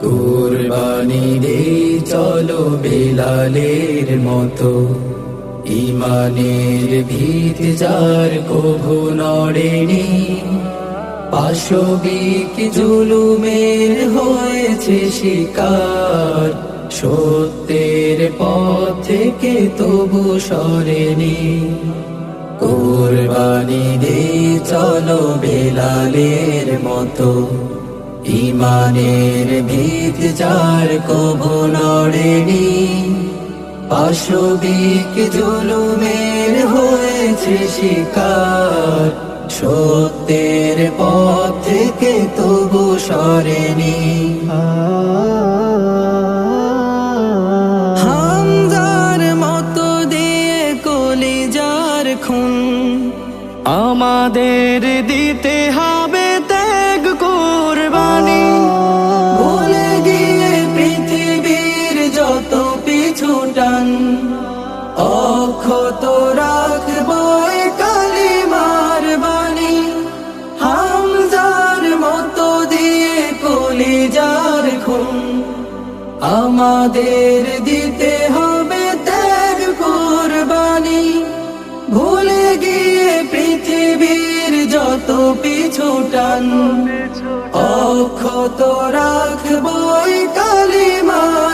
কুরবানি দে চলো বেলালের মতো, ইমানের ভিত যার কভু নড়েনি। পাশবিক জুলুমের হয়েছে শিকার, সত্যের পথ থেকে তবু সরেনি। কুরবানি দে চলো বেলালের মতো, ইমানের ভিত যার কভু নড়েনি। পাশবিক জুলুমের হয়েছে শিকার, সত্যের পথ থেকে তবু সরেনি। হামজার মতো দিয়ে কলিজার খুন, আমাদের দিতে হবে ত্যাগ কুরবানি। ভুলে গিয়ে পৃথিবীর যত পিছু টান, অক্ষত রাখবো এ কালিমার বাণী। হামজার মতো দিয়ে কলিজার খুন, আমাদের দিতে হবে ত্যাগ কুরবানি। ভুলে গিয়ে পৃথিবীর যত পিছু টান, অক্ষত রাখবো এ কালিমার